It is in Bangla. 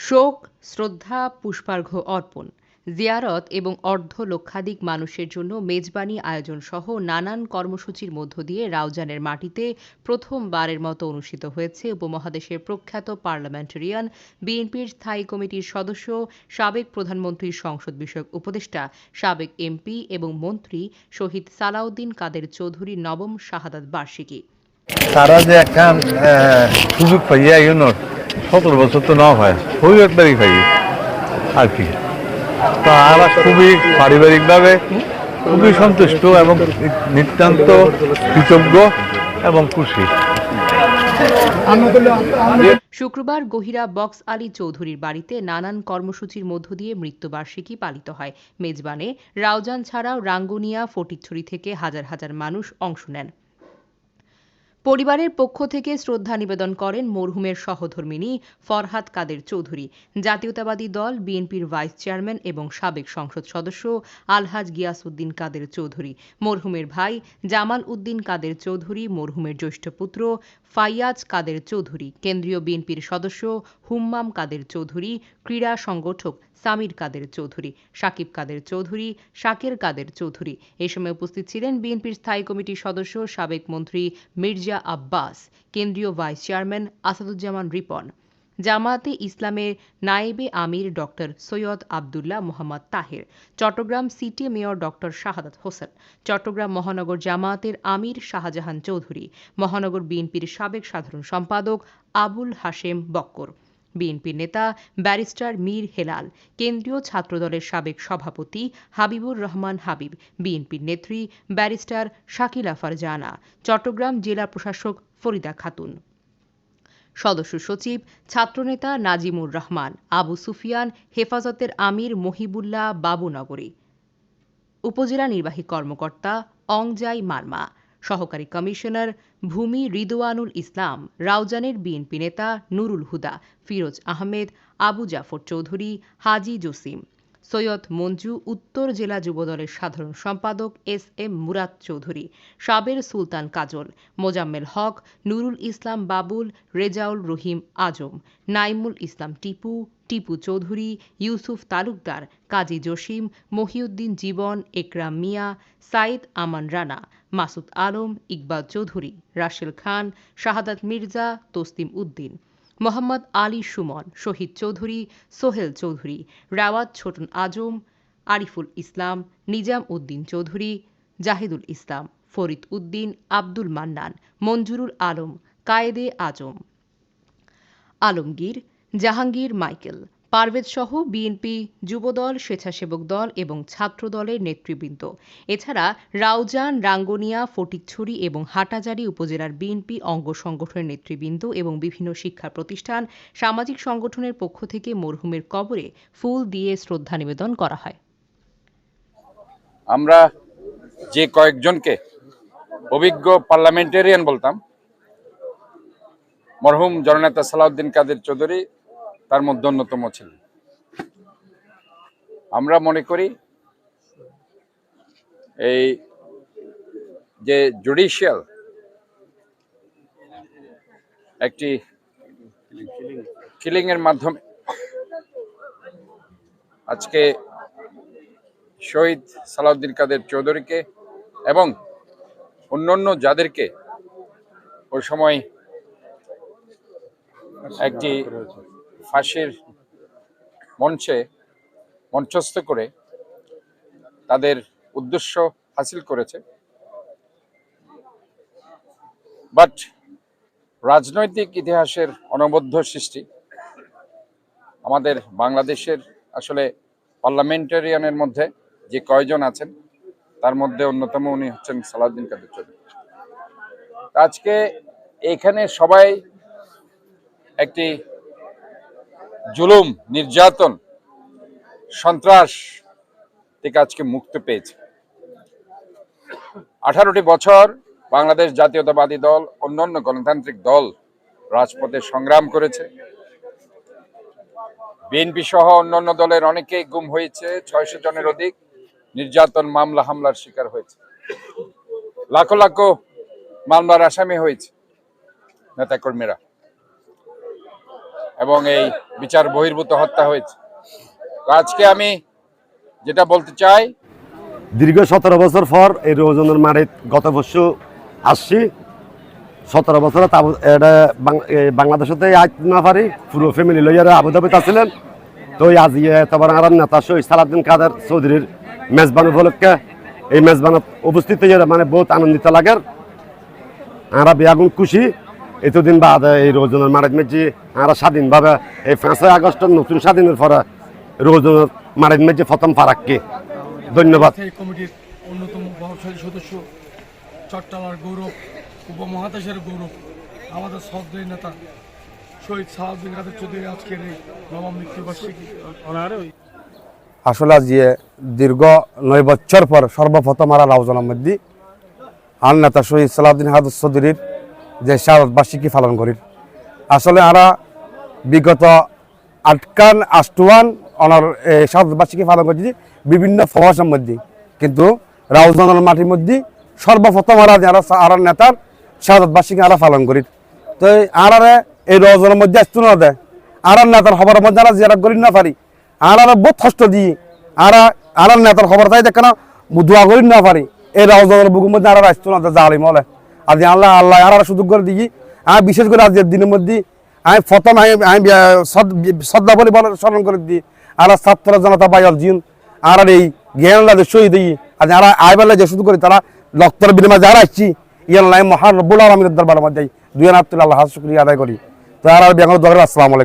শোক, শ্রদ্ধা, পুষ্পার্ঘ্য অর্পণ, জিয়ারত এবং অর্ধলক্ষাধিক মানুষের জন্য মেজবানি আয়োজন সহ নানান কর্মসূচির মধ্য দিয়ে রাউজানের মাটিতে প্রথমবারের মতো অনুষ্ঠিত হয়েছে উপমহাদেশের প্রখ্যাত পার্লামেন্টারিয়ান, বিএনপির স্থায়ী কমিটির সদস্য, সাবেক প্রধানমন্ত্রীর সংসদ বিষয়ক উপদেষ্টা, সাবেক এমপি এবং মন্ত্রী শহীদ সালাউদ্দিন কাদের চৌধুরীর নবম শাহাদাত বার্ষিকী। তারা যে একখান সুযোগ পাইয়া ইউনোর 17 বছর তো না হয় ওই একবারই পাই আর কি। তো আমরা খুবই পারিবারিকভাবে খুবই সন্তুষ্ট এবং নিতান্ত কৃতজ্ঞ এবং খুশি। শুক্রবার গহিরা বক্স আলী চৌধুরীর বাড়িতে নানান কর্মসূচির মধ্য দিয়ে মৃত্যুবার্ষিকী পালিত হয়। মেজবানে রাউজান ছাড়াও রাঙ্গুনিয়া, ফটিকছড়ি থেকে হাজার হাজার মানুষ অংশ নেন। পরিবারের পক্ষ থেকে শ্রদ্ধা নিবেদন করেন মরহুমের সহধর্মিণী ফরহাদ কাদের চৌধুরী, জাতীয়তাবাদী দল বিএনপির ভাইস চেয়ারম্যান এবং সাবেক সংসদ সদস্য আলহাজ গিয়াসউদ্দিন কাদের চৌধুরী, মরহুমের ভাই জামাল উদ্দিন কাদের চৌধুরী, মরহুমের জ্যেষ্ঠ পুত্র ফাইয়াজ কাদের চৌধুরী, কেন্দ্রীয় বিএনপির সদস্য হুম্মাম কাদের চৌধুরী, ক্রীড়া সংগঠক সামির কাদের চৌধুরী, সাকিব কাদের চৌধুরী, শাকের কাদের চৌধুরী। এ সময় উপস্থিত ছিলেন বিএনপির স্থায়ী কমিটির সদস্য সাবেক মন্ত্রী মির্জা আব্বাস, কেন্দ্রীয় ভাইস চেয়ারম্যান আসাদুজ্জামান রিপন, জামায়াতে ইসলামের নায়েবে আমির ড সৈয়দ আবদুল্লাহ মোহাম্মদ তাহের, চট্টগ্রাম সিটি মেয়র ড শাহাদাত হোসেন, চট্টগ্রাম মহানগর জামায়াতের আমির শাহজাহান চৌধুরী, মহানগর বিএনপির সাবেক সাধারণ সম্পাদক আবুল হাশেম বক্কর, বিএনপির নেতা ব্যারিস্টার মীর হেলাল, কেন্দ্রীয় ছাত্রদলের সাবেক সভাপতি হাবিবুর রহমান হাবিব, বিএনপির নেত্রী ব্যারিস্টার শাকিলা ফারজানা, চট্টগ্রাম জেলা প্রশাসক ফরিদা খাতুন, সদস্য সচিব ছাত্রনেতা নাজিমুর রহমান, আবু সুফিয়ান, হেফাজতের আমির মহিবুল্লাহ বাবুনগরী, উপজেলা নির্বাহী কর্মকর্তা অংজাই মারমা, সহকারী কমিশনার ভূমি রিদওয়ানুল ইসলাম, রাউজানের বিএনপি নেতা নুরুল হুদা, ফিরোজ আহমেদ, আবু জাফর চৌধুরী, হাজি জসিম, সৈয়দ মঞ্জু, উত্তর জেলা যুবদলের সাধারণ সম্পাদক এস এম মুরাদ চৌধুরী, সাবের সুলতান কাজল, মোজাম্মেল হক, নুরুল ইসলাম বাবুল, রেজাউল রহিম আজম, নাইমুল ইসলাম টিপু, টিপু চৌধুরী, ইউসুফ তালুকদার, কাজী জসিম, মহিউদ্দিন জীবন, একরাম মিয়া, সাইদ আমান রানা, মাসুদ আলম, ইকবাল চৌধুরী, রাশেল খান, শাহাদাত মির্জা, তসলিম উদ্দিন, মোহাম্মদ আলী সুমন, শহীদ চৌধুরী, সোহেল চৌধুরী, রাওয়াত ছোটন আজম, আরিফুল ইসলাম, নিজাম উদ্দিন চৌধুরী, জাহিদুল ইসলাম, ফরিদ উদ্দিন, আব্দুল মান্নান, মঞ্জুরুল আলম, কায়েদে আজম, আলমগীর, জাহাঙ্গীর মাইকেল, পারভেজ সহ বিএনপি, যুবদল, স্বেচ্ছাসেবক দল এবং ছাত্রদলের নেতৃবৃন্দ। এছাড়া রাউজান, রাঙ্গুনিয়া, ফটিকছড়ি এবং হাটাজারি উপজেলার বিএনপি অঙ্গ সংগঠনের নেতৃবৃন্দ এবং বিভিন্ন শিক্ষা প্রতিষ্ঠান, সামাজিক সংগঠনের পক্ষ থেকে মরহুমের কবরে ফুল দিয়ে শ্রদ্ধা নিবেদন করা হয়। আমরা যে কয়েকজনকে অভিজ্ঞ পার্লামেন্টেরিয়ান বলতাম, মরহুম জননেতা সালাউদ্দিন কাদের চৌধুরী তার মধ্যে অন্যতম ছিলেন। আমরা মনে করি এই যে জুডিশিয়াল একটি কিলিং এর মাধ্যমে আজকে শহীদ সালাউদ্দিন কাদের চৌধুরীকে এবং অন্যান্য যাদেরকে ওই সময় একটি ফাঁসির মঞ্চস্থ করে তাদের উদ্দেশ্য হাসিল করেছে। বাট রাজনৈতিক ইতিহাসের অনবদ্য সৃষ্টি আমাদের বাংলাদেশের আসলে পার্লামেন্টারিয়ানের মধ্যে যে কয়জন আছেন তার মধ্যে অন্যতম উনি হচ্ছেন সালাউদ্দিন কাদের চৌধুরী। আজকে এখানে সবাই একটি জুলুম, নির্যাতন, সন্ত্রাস থেকে আজকে মুক্তি পেয়েছে। 18টি বছর বাংলাদেশ জাতীয়তাবাদী দল, অন্যান্য গণতান্ত্রিক দল রাজপথে সংগ্রাম করেছে। বিএনপি সহ অন্যান্য দলের অনেকেই গুম হয়েছে, 600 জনের অধিক নির্যাতন, মামলা হামলার শিকার হয়েছে, লাখো লাখো মামলার আসামি হয়েছে নেতাকর্মীরা। এবং এই বিচার বহির্ভূত হত্যা হয়েছে। তো আজকে আমি যেটা বলতে চাই, দীর্ঘ 17 বছর পর এই রোজনের মাঠে গত বছর আসছি। 17 বছর এটা বাংলাদেশতে আজ না পারি, পুরো ফ্যামিলি লইয়ারা আবুধাবিতে আসছিলেন। তো আজ তোমার আর নেতা শহীদ সালাউদ্দিন কাদের চৌধুরীর মেজবান উপলক্ষে এই মেজবানত উপস্থিত হয়ে মানে বহুত আনন্দিত লাগে। আমরা বেয়াগুন খুশি এতদিন বাদ এই রোজনের মাঠে মেজি আমরা স্বাধীনভাবে এই 5 আগস্ট নতুন স্বাধীনের পরে রোজনের মাঠে মেজি প্রথম ফারাককে ধন্যবাদ। এই কমিটির অন্যতম প্রভাবশালী সদস্য, চট্টলার গৌরব, উপমহাদেশের গৌরব, আমাদের শ্রদ্ধেয় নেতা শহীদ সালাউদ্দিন কাদের চৌধুরী আজকের এই নবম মৃত্যুবার্ষিকী আসলে আজ দীর্ঘ 9 বছর পর সর্বপ্রথম আর রাউজানের মধ্যে আর নেতা শহীদ সালাউদ্দিন কাদের চৌধুরীর যে শাহাদত বার্ষিকী পালন করি। আসলে আমরা বিগত আটকান আষ্টওয়ান অনার শাহাদত বার্ষিকী পালন করছি বিভিন্ন ফমাসের মধ্যে, কিন্তু রাউজানের মাটির মধ্যে সর্বপ্রথম আর নেতার শাহাদত বার্ষিকী আমরা পালন করি। তো আর এই রাউজানের মধ্যে আসতে না দেয় আর নেতার খবরের মধ্যে আমরা জিয়ারত করি না পারি, আর বহুত কষ্ট দিই আর নেতার খবর তাই দেখ না দোয়া করি না পারি। এই রাউজানের বুকের মধ্যে আর আসতো না জালিম হলে আজ আল্লাহ আল্লাহ আর সুযোগ করে দিই। আমি বিশেষ করে আজকের দিনের মধ্যে আমি প্রথম আমি শ্রদ্ধা বলে স্মরণ করে দিই আর ছাত্র জনতা বাইল জিন আর এই জ্ঞান শহীদ দিই আজ আর আইবেলা যে শুধু করি তারা লক্তর বিনিময় যারা আসছি ইয়াল্লাহ মহান রব্বুল আলামিনের দরবারের মধ্যে দুই আল্লাহ শুকরিয়া আদায় করি। তো আর বেঙ্গল দরবার আসসালামু আলাইকুম।